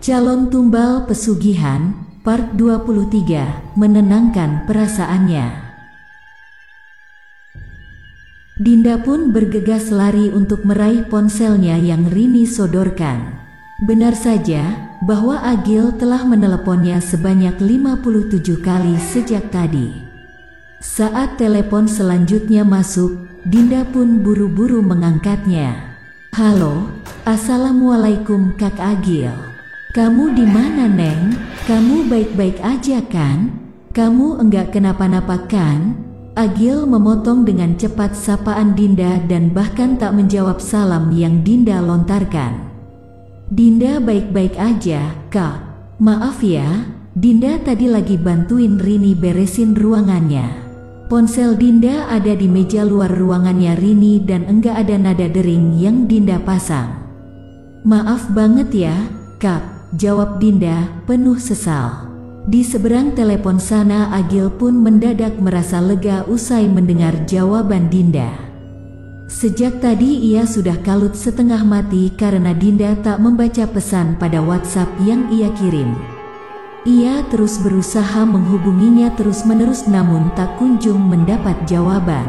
Calon tumbal pesugihan, part 23, menenangkan perasaannya. Dinda pun bergegas lari untuk meraih ponselnya yang Rini sodorkan. Benar saja, bahwa Agil telah meneleponnya sebanyak 57 kali sejak tadi. Saat telepon selanjutnya masuk, Dinda pun buru-buru mengangkatnya. "Halo, Assalamualaikum Kak Agil. Kamu di mana, Neng? Kamu baik-baik aja kan? Kamu enggak kenapa-napa kan?" Agil memotong dengan cepat sapaan Dinda dan bahkan tak menjawab salam yang Dinda lontarkan. "Dinda baik-baik aja, Kak. Maaf ya, Dinda tadi lagi bantuin Rini beresin ruangannya." Ponsel Dinda ada di meja luar ruangannya Rini dan enggak ada nada dering yang Dinda pasang. "Maaf banget ya, Kak," jawab Dinda penuh sesal. Di seberang telepon sana Agil pun mendadak merasa lega usai mendengar jawaban Dinda. Sejak tadi ia sudah kalut setengah mati karena Dinda tak membaca pesan pada WhatsApp yang ia kirim. Ia terus berusaha menghubunginya terus-menerus namun tak kunjung mendapat jawaban.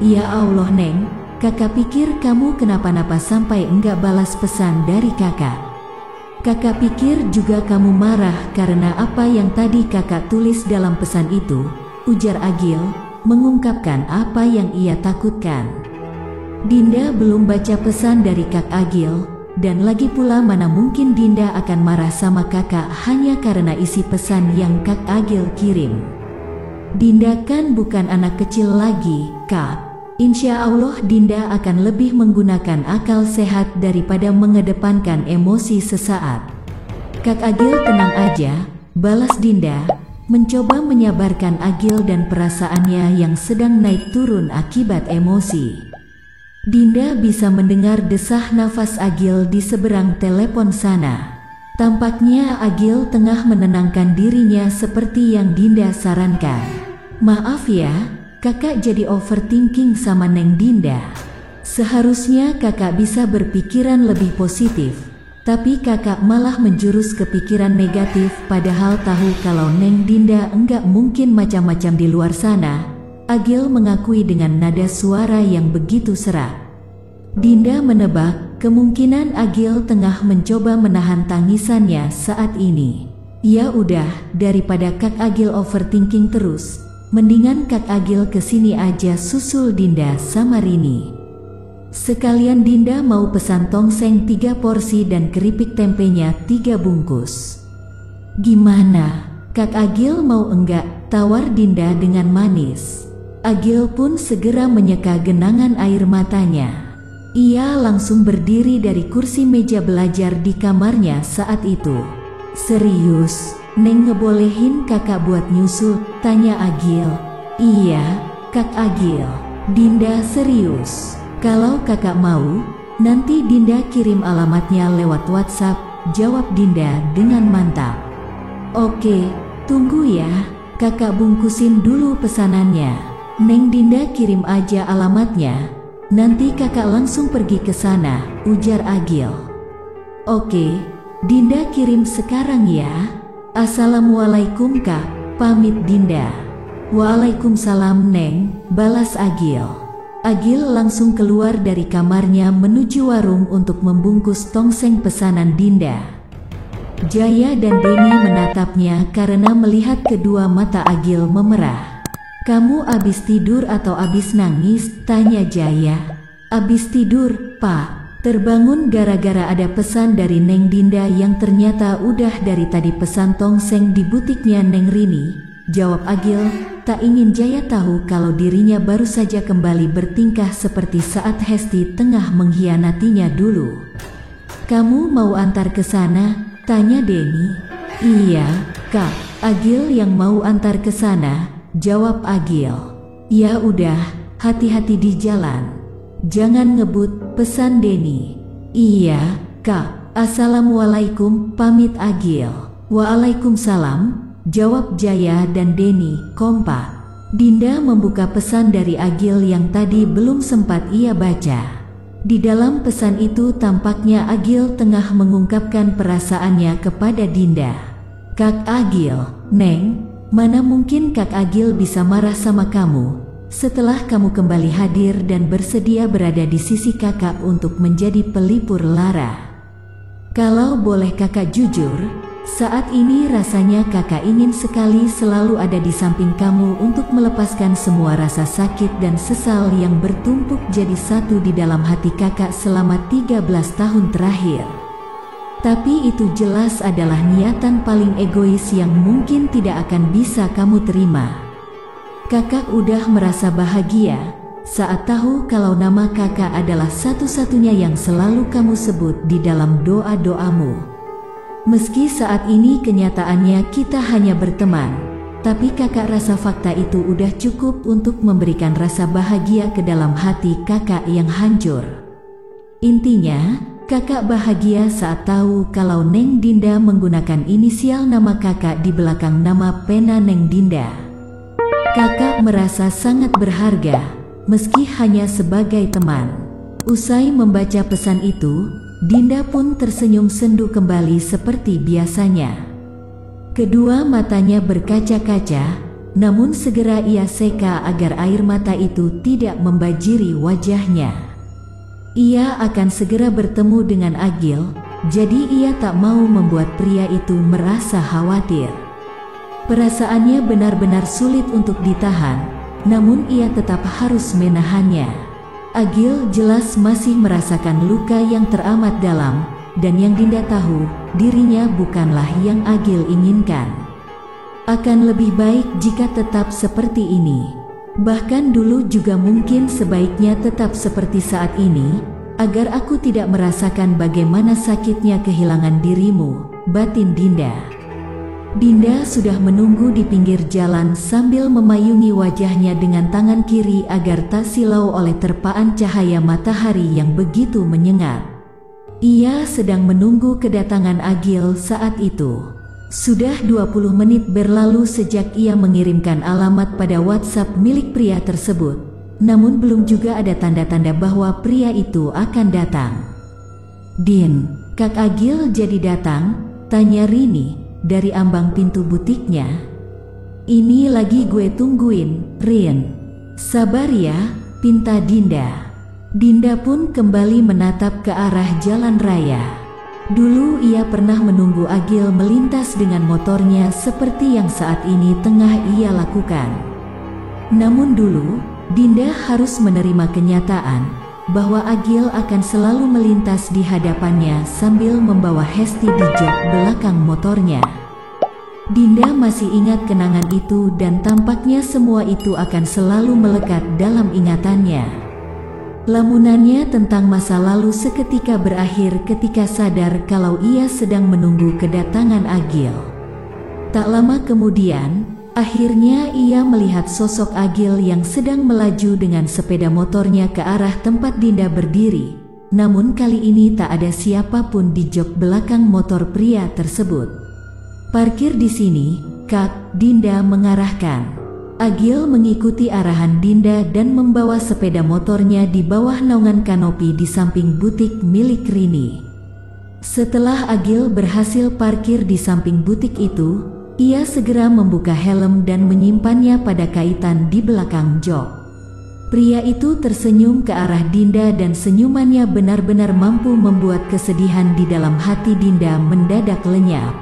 "Ya Allah Neng, kakak pikir kamu kenapa-napa sampai enggak balas pesan dari kakak. Kakak pikir juga kamu marah karena apa yang tadi kakak tulis dalam pesan itu," ujar Agil, mengungkapkan apa yang ia takutkan. Dinda belum baca pesan dari Kak Agil, dan lagi pula mana mungkin Dinda akan marah sama kakak hanya karena isi pesan yang Kak Agil kirim. "Dinda kan bukan anak kecil lagi, Kak. Insya Allah Dinda akan lebih menggunakan akal sehat daripada mengedepankan emosi sesaat." "Kak Agil tenang aja," balas Dinda, mencoba menyabarkan Agil dan perasaannya yang sedang naik turun akibat emosi. Dinda bisa mendengar desah nafas Agil di seberang telepon sana. Tampaknya Agil tengah menenangkan dirinya seperti yang Dinda sarankan. "Maaf ya, kakak jadi overthinking sama Neng Dinda. Seharusnya kakak bisa berpikiran lebih positif, tapi kakak malah menjurus ke pikiran negatif padahal tahu kalau Neng Dinda enggak mungkin macam-macam di luar sana," Agil mengakui dengan nada suara yang begitu serak. Dinda menebak kemungkinan Agil tengah mencoba menahan tangisannya saat ini. "Ya udah, daripada Kak Agil overthinking terus, mendingan Kak Agil kesini aja," susul Dinda sama Rini. "Sekalian Dinda mau pesan tongseng 3 porsi dan keripik tempenya 3 bungkus. Gimana, Kak Agil mau enggak?" tawar Dinda dengan manis. Agil pun segera menyeka genangan air matanya. Ia langsung berdiri dari kursi meja belajar di kamarnya saat itu. "Serius, Neng ngebolehin kakak buat nyusul?" tanya Agil. "Iya, Kak Agil." "Dinda serius. Kalau kakak mau, nanti Dinda kirim alamatnya lewat WhatsApp," jawab Dinda dengan mantap. "Oke, tunggu ya, kakak bungkusin dulu pesanannya. Neng Dinda kirim aja alamatnya, nanti kakak langsung pergi ke sana," ujar Agil. "Oke, Dinda kirim sekarang ya. Assalamualaikum Kak," pamit Dinda. "Waalaikumsalam Neng," balas Agil. Agil langsung keluar dari kamarnya menuju warung untuk membungkus tongseng pesanan Dinda. Jaya dan Denny menatapnya karena melihat kedua mata Agil memerah. "Kamu abis tidur atau abis nangis?" tanya Jaya. "Abis tidur, Pak. Terbangun gara-gara ada pesan dari Neng Dinda yang ternyata udah dari tadi pesan tongseng di butiknya Neng Rini," jawab Agil, tak ingin Jaya tahu kalau dirinya baru saja kembali bertingkah seperti saat Hesti tengah mengkhianatinya dulu. "Kamu mau antar ke sana?" tanya Denny. "Iya, Kak, Agil yang mau antar ke sana," jawab Agil. "Ya udah, hati-hati di jalan. Jangan ngebut," pesan Denny. "Iya, Kak. Assalamualaikum," pamit Agil. "Waalaikumsalam," jawab Jaya dan Denny kompak. Dinda membuka pesan dari Agil yang tadi belum sempat ia baca. Di dalam pesan itu tampaknya Agil tengah mengungkapkan perasaannya kepada Dinda. "Kak Agil, Neng, mana mungkin Kak Agil bisa marah sama kamu setelah kamu kembali hadir dan bersedia berada di sisi kakak untuk menjadi pelipur lara. Kalau boleh kakak jujur, saat ini rasanya kakak ingin sekali selalu ada di samping kamu untuk melepaskan semua rasa sakit dan sesal yang bertumpuk jadi satu di dalam hati kakak selama 13 tahun terakhir. Tapi itu jelas adalah niatan paling egois yang mungkin tidak akan bisa kamu terima. Kakak udah merasa bahagia saat tahu kalau nama kakak adalah satu-satunya yang selalu kamu sebut di dalam doa-doamu. Meski saat ini kenyataannya kita hanya berteman, tapi kakak rasa fakta itu udah cukup untuk memberikan rasa bahagia ke dalam hati kakak yang hancur. Intinya, kakak bahagia saat tahu kalau Neng Dinda menggunakan inisial nama kakak di belakang nama pena Neng Dinda. Kakak merasa sangat berharga, meski hanya sebagai teman. Usai membaca pesan itu, Dinda pun tersenyum sendu kembali seperti biasanya. Kedua matanya berkaca-kaca, namun segera ia seka agar air mata itu tidak membajiri wajahnya. Ia akan segera bertemu dengan Agil, jadi ia tak mau membuat pria itu merasa khawatir. Perasaannya benar-benar sulit untuk ditahan, namun ia tetap harus menahannya. Agil jelas masih merasakan luka yang teramat dalam, dan yang Dinda tahu, dirinya bukanlah yang Agil inginkan. Akan lebih baik jika tetap seperti ini. Bahkan dulu juga mungkin sebaiknya tetap seperti saat ini, agar aku tidak merasakan bagaimana sakitnya kehilangan dirimu, batin Dinda. Dinda sudah menunggu di pinggir jalan sambil memayungi wajahnya dengan tangan kiri agar tak silau oleh terpaan cahaya matahari yang begitu menyengat. Ia sedang menunggu kedatangan Agil saat itu. Sudah 20 menit berlalu sejak ia mengirimkan alamat pada WhatsApp milik pria tersebut, namun belum juga ada tanda-tanda bahwa pria itu akan datang. "Din, Kak Agil jadi datang?" tanya Rini dari ambang pintu butiknya. "Ini lagi gue tungguin, Rin." "Sabar ya," pinta Dinda. Dinda pun kembali menatap ke arah jalan raya. Dulu ia pernah menunggu Agil melintas dengan motornya seperti yang saat ini tengah ia lakukan. Namun dulu, Dinda harus menerima kenyataan bahwa Agil akan selalu melintas di hadapannya sambil membawa Hesti di jok belakang motornya. Dinda masih ingat kenangan itu dan tampaknya semua itu akan selalu melekat dalam ingatannya. Lamunannya tentang masa lalu seketika berakhir ketika sadar kalau ia sedang menunggu kedatangan Agil. Tak lama kemudian, akhirnya ia melihat sosok Agil yang sedang melaju dengan sepeda motornya ke arah tempat Dinda berdiri. Namun kali ini tak ada siapapun di jok belakang motor pria tersebut. "Parkir di sini, Kak," Dinda mengarahkan. Agil mengikuti arahan Dinda dan membawa sepeda motornya di bawah naungan kanopi di samping butik milik Rini. Setelah Agil berhasil parkir di samping butik itu, ia segera membuka helm dan menyimpannya pada kaitan di belakang jok. Pria itu tersenyum ke arah Dinda dan senyumannya benar-benar mampu membuat kesedihan di dalam hati Dinda mendadak lenyap.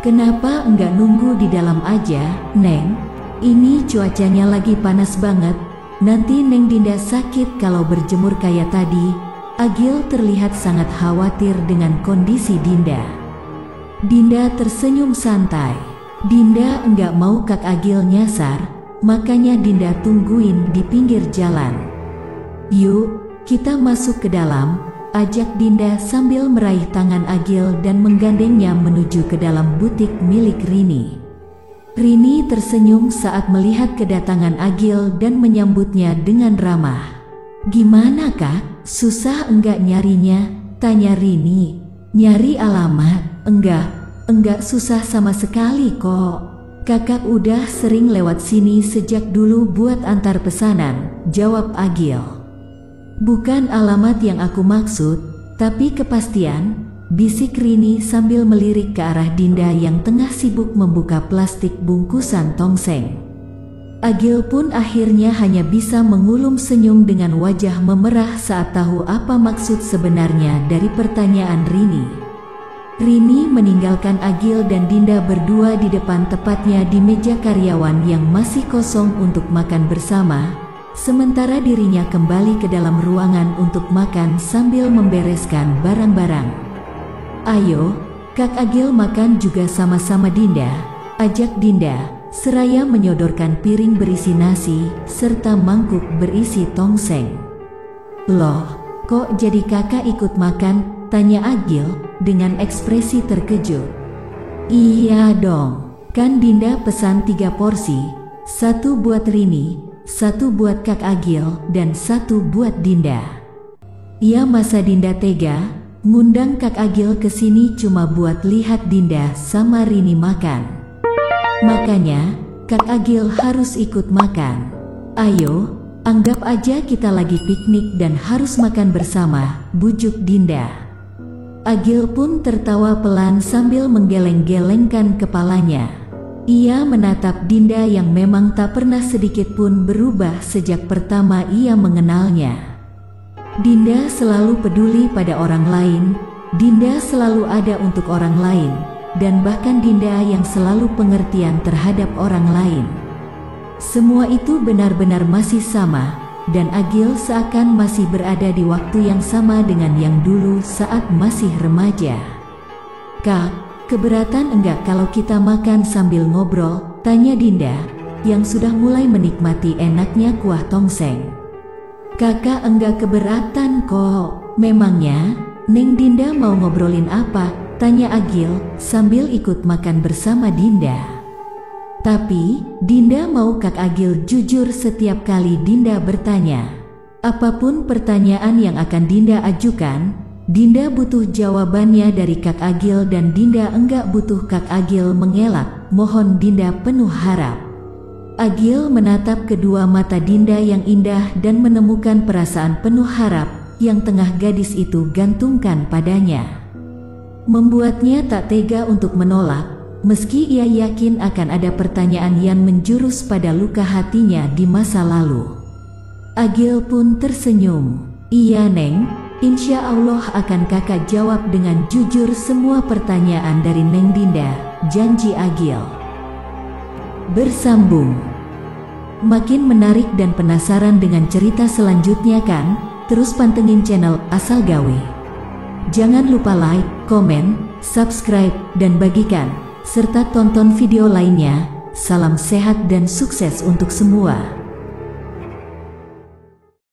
"Kenapa enggak nunggu di dalam aja, Neng? Ini cuacanya lagi panas banget, nanti Neng Dinda sakit kalau berjemur kayak tadi." Agil terlihat sangat khawatir dengan kondisi Dinda. Dinda tersenyum santai. Dinda enggak mau Kak Agil nyasar, makanya Dinda tungguin di pinggir jalan. "Yuk, kita masuk ke dalam," ajak Dinda sambil meraih tangan Agil dan menggandengnya menuju ke dalam butik milik Rini. Rini tersenyum saat melihat kedatangan Agil dan menyambutnya dengan ramah. "Gimana Kak, susah enggak nyarinya?" tanya Rini. "Nyari alamat? Enggak susah sama sekali kok. Kakak udah sering lewat sini sejak dulu buat antar pesanan," jawab Agil. Bukan alamat yang aku maksud, tapi kepastian, bisik Rini sambil melirik ke arah Dinda yang tengah sibuk membuka plastik bungkusan tongseng. Agil pun akhirnya hanya bisa mengulum senyum dengan wajah memerah saat tahu apa maksud sebenarnya dari pertanyaan Rini. Rini meninggalkan Agil dan Dinda berdua di depan, tepatnya di meja karyawan yang masih kosong untuk makan bersama, sementara dirinya kembali ke dalam ruangan untuk makan sambil membereskan barang-barang. "Ayo, Kak Agil makan juga sama-sama Dinda," ajak Dinda, seraya menyodorkan piring berisi nasi serta mangkuk berisi tongseng. "Loh, kok jadi kakak ikut makan?" tanya Agil dengan ekspresi terkejut. "Iya dong, kan Dinda pesan 3 porsi, 1 buat Rini, 1 buat Kak Agil, dan 1 buat Dinda." "Ya masa Dinda tega ngundang Kak Agil ke sini cuma buat lihat Dinda sama Rini makan? Makanya Kak Agil harus ikut makan. Ayo, anggap aja kita lagi piknik dan harus makan bersama," bujuk Dinda. Agil pun tertawa pelan sambil menggeleng-gelengkan kepalanya. Ia menatap Dinda yang memang tak pernah sedikit pun berubah sejak pertama ia mengenalnya. Dinda selalu peduli pada orang lain, Dinda selalu ada untuk orang lain, dan bahkan Dinda yang selalu pengertian terhadap orang lain. Semua itu benar-benar masih sama, dan Agil seakan masih berada di waktu yang sama dengan yang dulu saat masih remaja. "Kak, keberatan enggak kalau kita makan sambil ngobrol?" tanya Dinda, yang sudah mulai menikmati enaknya kuah tongseng. "Kakak enggak keberatan kok. Memangnya, Neng Dinda mau ngobrolin apa?" tanya Agil sambil ikut makan bersama Dinda. Tapi, Dinda mau Kak Agil jujur setiap kali Dinda bertanya. Apapun pertanyaan yang akan Dinda ajukan, Dinda butuh jawabannya dari Kak Agil, dan Dinda enggak butuh Kak Agil mengelak, mohon Dinda penuh harap. Agil menatap kedua mata Dinda yang indah dan menemukan perasaan penuh harap yang tengah gadis itu gantungkan padanya. Membuatnya tak tega untuk menolak, meski ia yakin akan ada pertanyaan yang menjurus pada luka hatinya di masa lalu. Agil pun tersenyum. "Iya Neng, insya Allah akan kakak jawab dengan jujur semua pertanyaan dari Neng Dinda," janji Agil. Bersambung. Makin menarik dan penasaran dengan cerita selanjutnya kan? Terus pantengin channel Asal Gawe. Jangan lupa like, komen, subscribe, dan bagikan, serta tonton video lainnya. Salam sehat dan sukses untuk semua.